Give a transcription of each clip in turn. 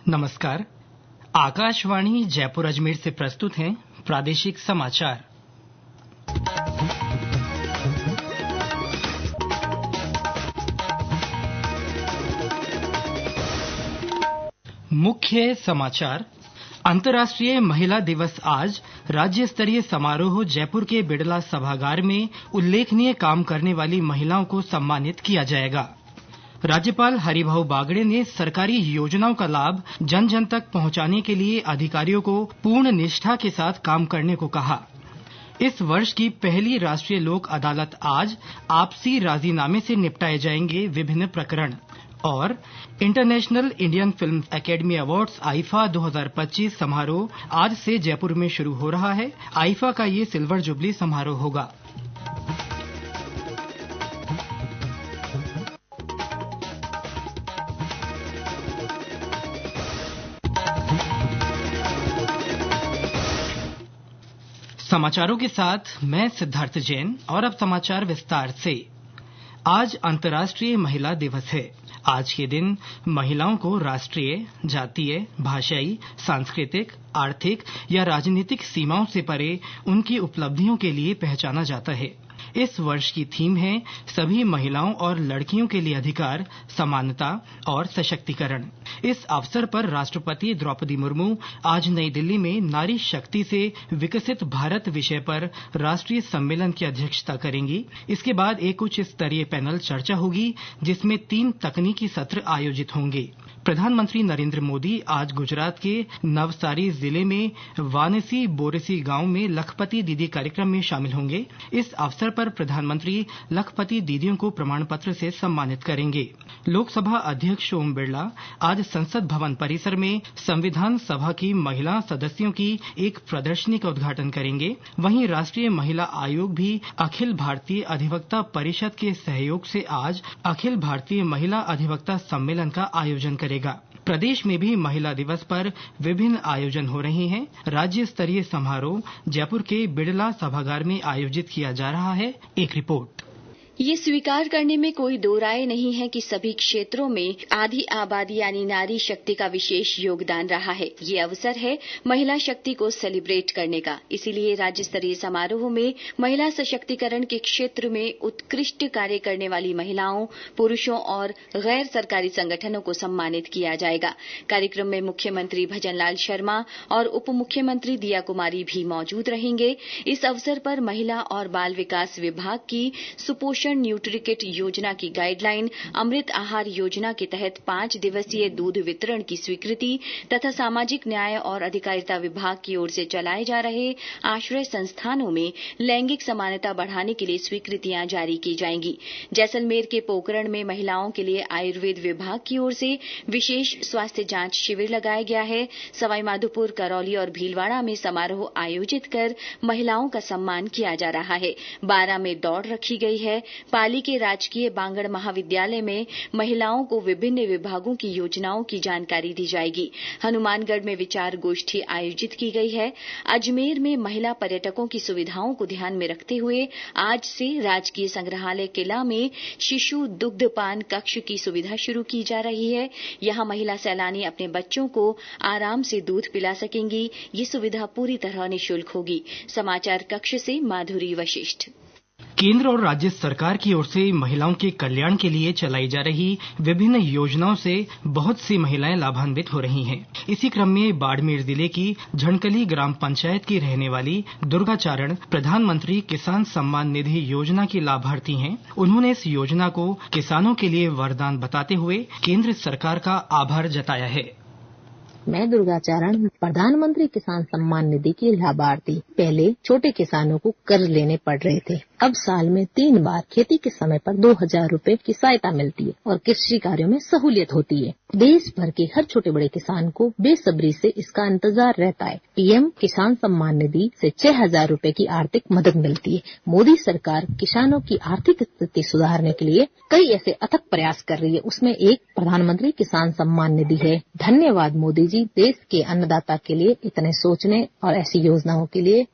नमस्कार। आकाशवाणी जयपुर अजमेर से प्रस्तुत हैं प्रादेशिक समाचार। मुख्य समाचार। अंतर्राष्ट्रीय महिला दिवस आज। राज्य स्तरीय समारोह जयपुर के बिड़ला सभागार में उल्लेखनीय काम करने वाली महिलाओं को सम्मानित किया जाएगा। राज्यपाल हरिभाऊ बागड़े ने सरकारी योजनाओं का लाभ जन जन तक पहुंचाने के लिए अधिकारियों को पूर्ण निष्ठा के साथ काम करने को कहा। इस वर्ष की पहली राष्ट्रीय लोक अदालत आज। आपसी राजीनामे से निपटाए जाएंगे विभिन्न प्रकरण। और international Indian film academy awards IIFA 2025 समारोह आज से जयपुर में शुरू हो रहा है। आईफा का ये सिल्वर जुबली समारोह होगा। समाचारों के साथ मैं सिद्धार्थ जैन। और अब समाचार विस्तार से। आज अंतर्राष्ट्रीय महिला दिवस है। आज के दिन महिलाओं को राष्ट्रीय, जातीय, भाषाई, सांस्कृतिक, आर्थिक या राजनीतिक सीमाओं से परे उनकी उपलब्धियों के लिए पहचाना जाता है। इस वर्ष की थीम है सभी महिलाओं और लड़कियों के लिए अधिकार, समानता और सशक्तिकरण। इस अवसर पर राष्ट्रपति द्रौपदी मुर्मू आज नई दिल्ली में नारी शक्ति से विकसित भारत विषय पर राष्ट्रीय सम्मेलन की अध्यक्षता करेंगी। इसके बाद एक उच्च स्तरीय पैनल चर्चा होगी जिसमें 3 तकनीकी सत्र आयोजित होंगे। प्रधानमंत्री नरेंद्र मोदी आज गुजरात के नवसारी जिले में वानेसी बोरेसी गांव में लखपति दीदी कार्यक्रम में शामिल होंगे। इस अवसर पर प्रधानमंत्री लखपति दीदियों को प्रमाण पत्र से सम्मानित करेंगे। लोकसभा अध्यक्ष ओम बिरला आज संसद भवन परिसर में संविधान सभा की महिला सदस्यों की एक प्रदर्शनी का उद्घाटन करेंगे। वहीं राष्ट्रीय महिला आयोग भी अखिल भारतीय अधिवक्ता परिषद के सहयोग से आज अखिल भारतीय महिला अधिवक्ता सम्मेलन का आयोजन करेगा। प्रदेश में भी महिला दिवस पर विभिन्न आयोजन हो रहे हैं। राज्य स्तरीय समारोह जयपुर के बिड़ला सभागार में आयोजित किया जा रहा है। एक रिपोर्ट। ये स्वीकार करने में कोई दो राय नहीं है कि सभी क्षेत्रों में आधी आबादी यानी नारी शक्ति का विशेष योगदान रहा है। ये अवसर है महिला शक्ति को सेलिब्रेट करने का। इसीलिए राज्य स्तरीय समारोह में महिला सशक्तिकरण के क्षेत्र में उत्कृष्ट कार्य करने वाली महिलाओं, पुरुषों और गैर सरकारी संगठनों को सम्मानित किया जाएगा। कार्यक्रम में मुख्यमंत्री भजनलाल शर्मा और उप मुख्यमंत्री दिया कुमारी भी मौजूद रहेंगे। इस अवसर पर महिला और बाल विकास विभाग की सुपोषण न्यूट्रिकिट योजना की गाइडलाइन, अमृत आहार योजना के तहत 5 दिवसीय दूध वितरण की स्वीकृति तथा सामाजिक न्याय और अधिकारिता विभाग की ओर से चलाए जा रहे आश्रय संस्थानों में लैंगिक समानता बढ़ाने के लिए स्वीकृतियां जारी की जाएंगी। जैसलमेर के पोकरण में महिलाओं के लिए आयुर्वेद विभाग की ओर से विशेष स्वास्थ्य जांच शिविर लगाया गया है। सवाईमाधोपुर, करौली और भीलवाड़ा में समारोह आयोजित कर महिलाओं का सम्मान किया जा रहा है। 12 में दौड़ रखी गई है। पाली के राजकीय बांगड़ महाविद्यालय में महिलाओं को विभिन्न विभागों की योजनाओं की जानकारी दी जाएगी। हनुमानगढ़ में विचार गोष्ठी आयोजित की गई है। अजमेर में महिला पर्यटकों की सुविधाओं को ध्यान में रखते हुए आज से राजकीय संग्रहालय किला में शिशु दुग्धपान कक्ष की सुविधा शुरू की जा रही है। यहां महिला सैलानी अपने बच्चों को आराम से दूध पिला सकेंगी। ये सुविधा पूरी तरह निःशुल्क होगी। समाचार कक्ष से माधुरी वशिष्ठ। केंद्र और राज्य सरकार की ओर से महिलाओं के कल्याण के लिए चलाई जा रही विभिन्न योजनाओं से बहुत सी महिलाएं लाभान्वित हो रही हैं। इसी क्रम में बाड़मेर जिले की झणकली ग्राम पंचायत की रहने वाली दुर्गा चारण प्रधानमंत्री किसान सम्मान निधि योजना की लाभार्थी हैं। उन्होंने इस योजना को किसानों के लिए वरदान बताते हुए केंद्र सरकार का आभार जताया है। मैं दुर्गा चारण, प्रधानमंत्री किसान सम्मान निधि की लाभार्थी। पहले छोटे किसानों को कर्ज लेने पड़ रहे थे। अब साल में 3 बार खेती के समय पर 2000 रूपए की सहायता मिलती है और कृषि कार्यों में सहूलियत होती है। देश भर के हर छोटे बड़े किसान को बेसब्री से इसका इंतजार रहता है। पीएम किसान सम्मान निधि से 6000 रूपए की आर्थिक मदद मिलती है। मोदी सरकार किसानों की आर्थिक स्थिति सुधारने के लिए कई ऐसे अथक प्रयास कर रही है। उसमें एक प्रधानमंत्री किसान सम्मान निधि है। धन्यवाद मोदी जी, देश के अन्नदाता के लिए इतने सोचने और ऐसी योजनाओं के लिए।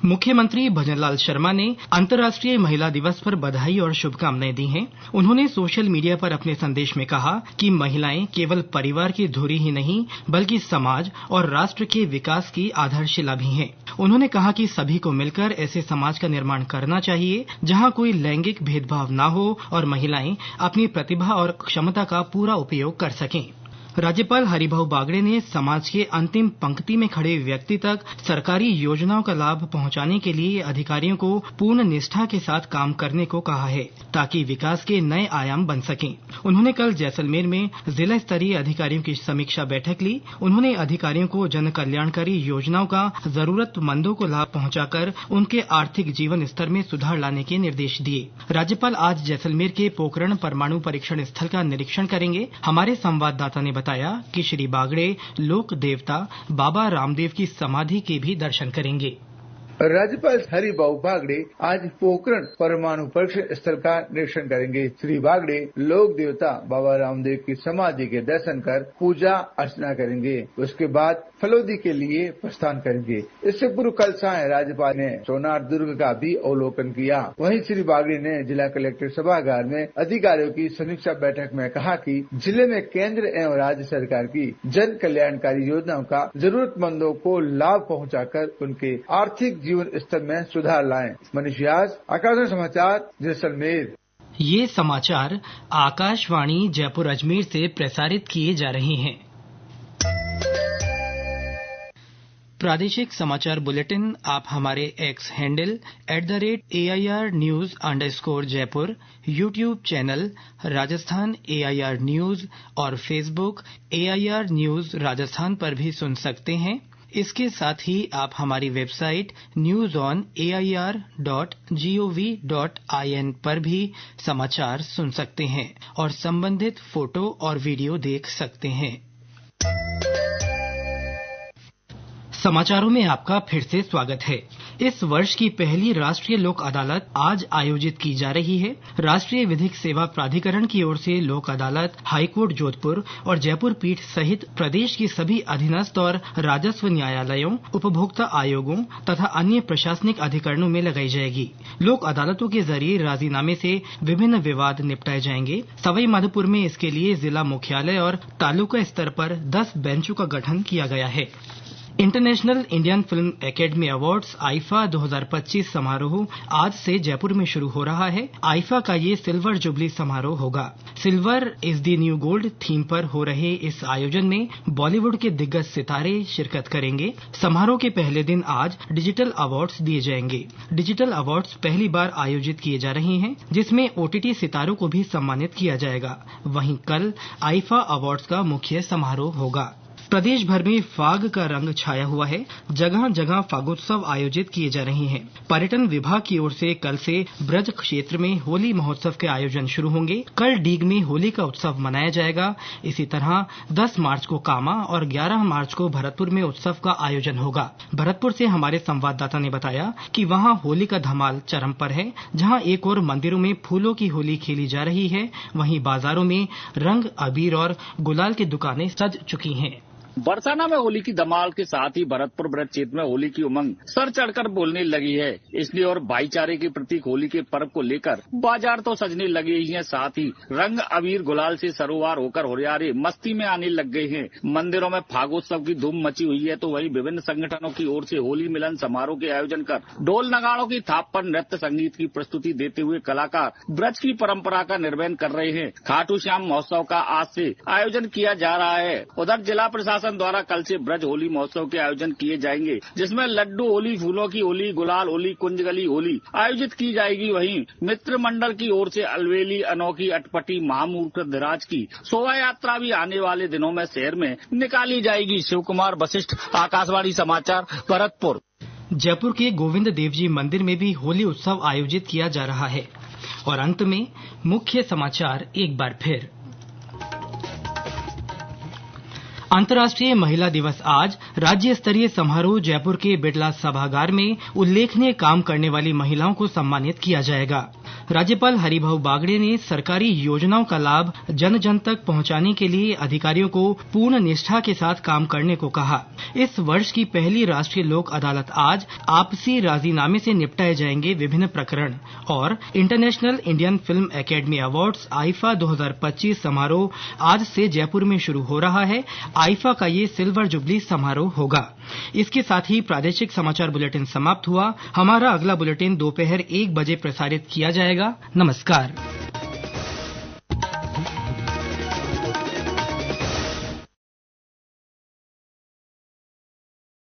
मुख्यमंत्री भजनलाल शर्मा ने अंतर्राष्ट्रीय महिला दिवस पर बधाई और शुभकामनाएं दी हैं। उन्होंने सोशल मीडिया पर अपने संदेश में कहा कि महिलाएं केवल परिवार की धुरी ही नहीं बल्कि समाज और राष्ट्र के विकास की आधारशिला भी हैं। उन्होंने कहा कि सभी को मिलकर ऐसे समाज का निर्माण करना चाहिए जहां कोई लैंगिक भेदभाव न हो और महिलाएं अपनी प्रतिभा और क्षमता का पूरा उपयोग कर सकें। राज्यपाल हरिभाऊ बागड़े ने समाज के अंतिम पंक्ति में खड़े व्यक्ति तक सरकारी योजनाओं का लाभ पहुंचाने के लिए अधिकारियों को पूर्ण निष्ठा के साथ काम करने को कहा है ताकि विकास के नए आयाम बन सकें। उन्होंने कल जैसलमेर में जिला स्तरीय अधिकारियों की समीक्षा बैठक ली। उन्होंने अधिकारियों को जन कल्याणकारी योजनाओं का जरूरतमंदों को लाभ पहुंचाकर उनके आर्थिक जीवन स्तर में सुधार लाने के निर्देश दिए। राज्यपाल आज जैसलमेर के पोखरण परमाणु परीक्षण स्थल का निरीक्षण करेंगे। हमारे संवाददाता ने बताया कि श्री बागड़े लोक देवता बाबा रामदेव की समाधि के भी दर्शन करेंगे। राज्यपाल हरिभाऊ बागड़े आज पोखरण परमाणु परीक्षण स्थल का निरीक्षण करेंगे। श्री बागड़े लोक देवता बाबा रामदेव की समाधि के दर्शन कर पूजा अर्चना करेंगे। उसके बाद फलोदी के लिए प्रस्थान करेंगे। इससे पूर्व कल सायं राज्यपाल ने सोनार दुर्ग का भी अवलोकन किया। वहीं श्री बागड़े ने जिला कलेक्टर सभागार में अधिकारियों की समीक्षा बैठक में कहा कि जिले में केंद्र एवं राज्य सरकार की जन कल्याणकारी योजनाओं का जरूरतमंदों को लाभ पहुंचाकर उनके आर्थिक जीवन स्तर में सुधार लाएं। मनीष व्यास, आकाशवाणी समाचार, जैसलमेर। ये समाचार आकाशवाणी जयपुर अजमेर से प्रसारित किए जा रहे हैं। प्रादेशिक समाचार बुलेटिन आप हमारे x handle @AIR News_ Jaipur, YouTube channel Rajasthan AIR news और फेसबुक AIR न्यूज राजस्थान पर भी सुन सकते हैं। इसके साथ ही आप हमारी वेबसाइट newson.air.gov.in पर भी समाचार सुन सकते हैं और संबंधित फोटो और वीडियो देख सकते हैं। समाचारों में आपका फिर से स्वागत है। इस वर्ष की पहली राष्ट्रीय लोक अदालत आज आयोजित की जा रही है। राष्ट्रीय विधिक सेवा प्राधिकरण की ओर से लोक अदालत हाईकोर्ट जोधपुर और जयपुर पीठ सहित प्रदेश की सभी अधीनस्थ और राजस्व न्यायालयों, उपभोक्ता आयोगों तथा अन्य प्रशासनिक अधिकरणों में लगाई जाएगी। लोक अदालतों के जरिए राजीनामे से विभिन्न विवाद निपटाए जाएंगे। सवाई माधोपुर में इसके लिए जिला मुख्यालय और तालुका स्तर पर 10 बेंचों का गठन किया गया है। International Indian film academy awards IIFA 2025 समारोह आज से जयपुर में शुरू हो रहा है। आईफा का ये सिल्वर जुबली समारोह होगा। Silver is the new gold theme पर हो रहे इस आयोजन में बॉलीवुड के दिग्गज सितारे शिरकत करेंगे। समारोह के पहले दिन आज डिजिटल अवार्ड्स दिए जाएंगे। डिजिटल अवार्ड्स पहली बार आयोजित किए जा रहे हैं, जिसमें OTT सितारों को भी सम्मानित किया जाएगा। वहीं कल आईफा अवार्ड्स का मुख्य समारोह होगा। प्रदेश भर में फाग का रंग छाया हुआ है। जगह जगह फागोत्सव आयोजित किए जा रहे हैं। पर्यटन विभाग की ओर से कल से ब्रज क्षेत्र में होली महोत्सव के आयोजन शुरू होंगे। कल डीग में होली का उत्सव मनाया जाएगा। इसी तरह 10 मार्च को कामा और 11 मार्च को भरतपुर में उत्सव का आयोजन होगा। भरतपुर से हमारे संवाददाता ने बताया कि वहां होली का धमाल चरम पर है। जहां एक और मंदिरों में फूलों की होली खेली जा रही है, वहीं बाजारों में रंग, अबीर और गुलाल की दुकानें सज चुकी हैं। बरसाना में होली की धमाल के साथ ही भरतपुर ब्रज क्षेत्र में होली की उमंग सर चढ़कर बोलने लगी है। इसलिए और भाईचारे के प्रतीक होली के पर्व को लेकर बाजार तो सजने लगे ही हैं, साथ ही रंग, अबीर, गुलाल से सरोवार होकर होरियारे मस्ती में आने लग गए हैं। मंदिरों में फागोत्सव की धूम मची हुई है, तो वहीं विभिन्न संगठनों की ओर से होली मिलन समारोह के आयोजन कर ढोल नगाड़ों की थाप पर नृत्य संगीत की प्रस्तुति देते हुए कलाकार ब्रज की परंपरा का निर्वहन कर रहे हैं। खाटू श्याम महोत्सव का आज से आयोजन किया जा रहा है। उधर जिला प्रशासन द्वारा कल से ब्रज होली महोत्सव के आयोजन किए जाएंगे, जिसमें लड्डू होली, फूलों की होली, गुलाल होली, कुंजगली होली आयोजित की जाएगी। वहीं मित्र मंडल की ओर से अलवेली, अनोखी, अटपटी, महामूर्खराज की शोभा यात्रा भी आने वाले दिनों में शहर में निकाली जाएगी। शिव कुमार वशिष्ठ, आकाशवाणी समाचार, भरतपुर। जयपुर के गोविंद देव जी मंदिर में भी होली उत्सव आयोजित किया जा रहा है। और अंत में मुख्य समाचार एक बार फिर। अंतर्राष्ट्रीय महिला दिवस आज राज्य स्तरीय समारोह जयपुर के बिड़ला सभागार में उल्लेखनीय काम करने वाली महिलाओं को सम्मानित किया जाएगा। राज्यपाल हरिभाऊ बागड़े ने सरकारी योजनाओं का लाभ जन जन तक पहुंचाने के लिए अधिकारियों को पूर्ण निष्ठा के साथ काम करने को कहा। इस वर्ष की पहली राष्ट्रीय लोक अदालत आज आपसी राजीनामे से निपटाए जाएंगे विभिन्न प्रकरण। और international Indian film academy awards IIFA 2025 समारोह आज से जयपुर में शुरू हो रहा है। आईफा का ये सिल्वर जुबली समारोह होगा। इसके साथ ही प्रादेशिक समाचार बुलेटिन समाप्त हुआ। हमारा अगला बुलेटिन दोपहर 1 बजे प्रसारित किया जाएगा। नमस्कार।